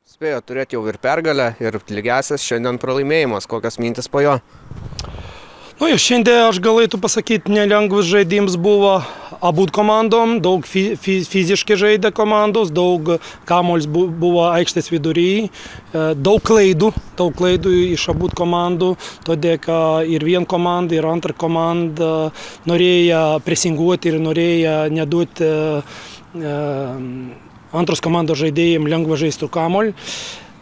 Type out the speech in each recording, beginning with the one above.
Spėjo turėti jau ir pergalę, ir lygiasias, šiandien pralaimėjimas. Kokios mintis po jo? Nu, šiandien aš galėtų pasakyti, nelengvas žaidimas buvo abu komandom, daug fiziškai žaidė komandos, daug kamuolis buvo aikštės vidury, daug klaidų iš abu komandų, todėl kad ir viena komanda, ir antra komanda norėjo presinguoti ir norėjo neduoti antros komandos žaidėjim lengva žaisti kamuolį.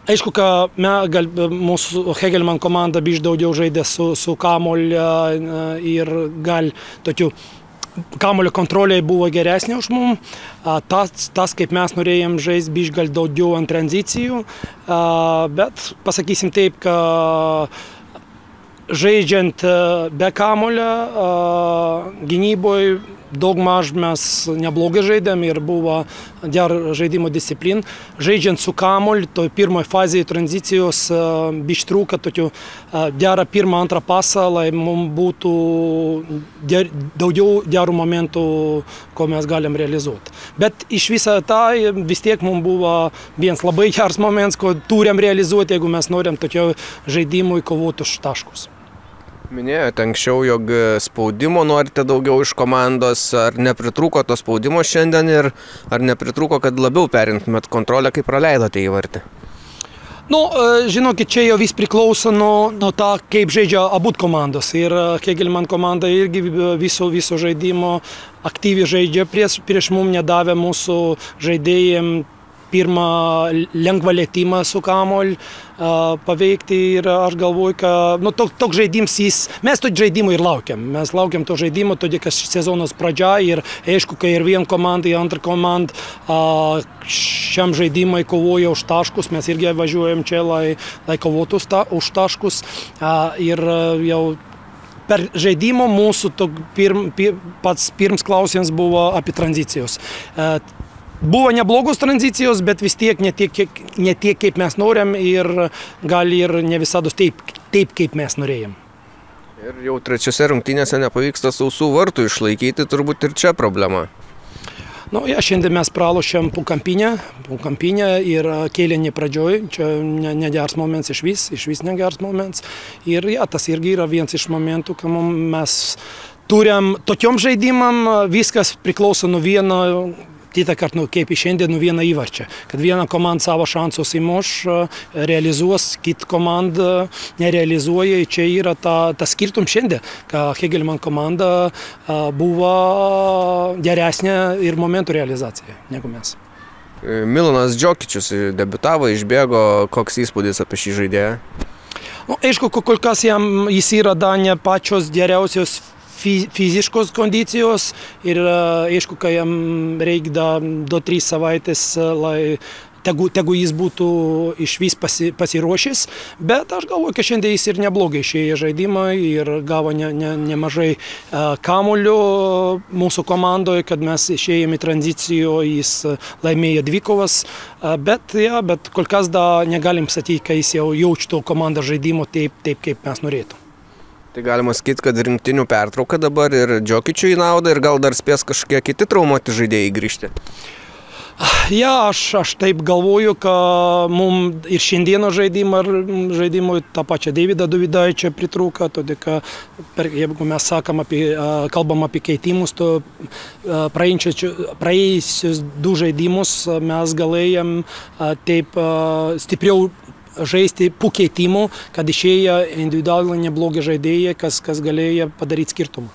Aišku, kad mūsų Hegelman komanda biškai daugiau žaidė su kamuoliu ir gal tokiu kamuolio kontrolė buvo geresnė už mum. Tas, kaip mes norėjom žaisti, biškai gal daugiau ant tranzicijų, bet pasakysim taip, kad žaidžiant be kamuolio gynyboje daugmaž mes neblogai žaidėm ir buvo gera žaidimo disciplina. Žaidžiant su kamuoliu, toj pirmoje fazėje tranzicijos biškai trūko tokių gerą pirmą, antrą pasą, lai mums būtų daugiau gerų momentų, ko mes galim realizuoti. Bet iš viso tai vis tiek mums buvo vienas labai geras momentas, ko turim realizuoti, jeigu mes norim tokio žaidimui kovoti už taškus. Minėjote anksčiau, jog spaudimo norite daugiau iš komandos. Ar nepritrūko to spaudimo šiandien ir ar nepritrūko, kad labiau perimtumėt kontrolę, kai praleidote įvartį? Nu, žinokit, čia jau vis priklauso nuo to, kaip žaidžia abu komandos. Ir Hegelman komanda irgi viso žaidimo aktyviai žaidžia. Prieš mum nedavė mūsų žaidėjim pirmą lengvą lietimą su kamuoliu paveikti ir aš galvoju, kad toks žaidimas, mes to žaidimo ir laukiam. Mes laukiam to žaidimo, todėl kad sezonos pradžia ir aišku, kai ir viena komanda, ir antra komanda šiam žaidimui kovoja už taškus, mes irgi važiuojam čia, lai kovotų už taškus ir jau per žaidimo mūsų pats pirmas klausimas buvo apie tranzicijos. Buvo neblogos tranzicijos, bet vis tiek ne tiek, kaip mes norim ir gal ir ne visada taip, kaip mes norėjom. Ir jau trečiose rungtynėse nepavyksta sausų vartų išlaikyti, turbūt ir čia problema. Nu, šiandien mes pralošėm Pukampinę ir kėlinį pradžioj, čia negeras momentas išvis negeras momentas. Ir tas irgi yra vienas iš momentų, kad mes turim tokiom žaidimam, viskas priklauso nuo vieno, kitą kartą, kaip šiandien, nuo vieno įvarčio. Kad viena komanda savo šansus įmuš, realizuos, kita komanda nerealizuoja. Čia yra tas skirtum šiandien, kad Hegelman komanda buvo geresnė ir momentų realizacija negu mes. Milanas Džokičius debiutavo, išbėgo. Koks įspūdis apie šį žaidėją? Nu, aišku, kol kas jis yra ne pačios geriausios fiziškos kondicijos ir aišku, kai jam reikia 2-3 savaitės, lai tegu jis būtų išvis pasiruošęs, bet aš galvoju, kad šiandien jis ir neblogai išėjo žaidimą ir gavo nemažai kamuolių mūsų komandoje, kad mes išėjome į tranziciją, jis laimėjo 2 kovas, bet kol kas negalim sakyti, kad jis jau jaučia to komandos žaidimo taip, kaip mes norėtume. Tai galima sakyti, kad rinktinių pertrauka dabar ir Džokičiui į naudą ir gal dar spės kažkokie kiti traumuoti žaidėjai grįžti? Aš taip galvoju, kad mums ir šiandieno žaidimui tą pačią Deividą Dovydaičio pritrūko, todėl kad jeigu mes kalbam apie keitimus, to praėjusius 2 žaidimus mes galėjom taip stipriau žaisti po keitimų, kad išėjo individualiai neblogi žaidėjai, kas galėjo padaryti skirtumą.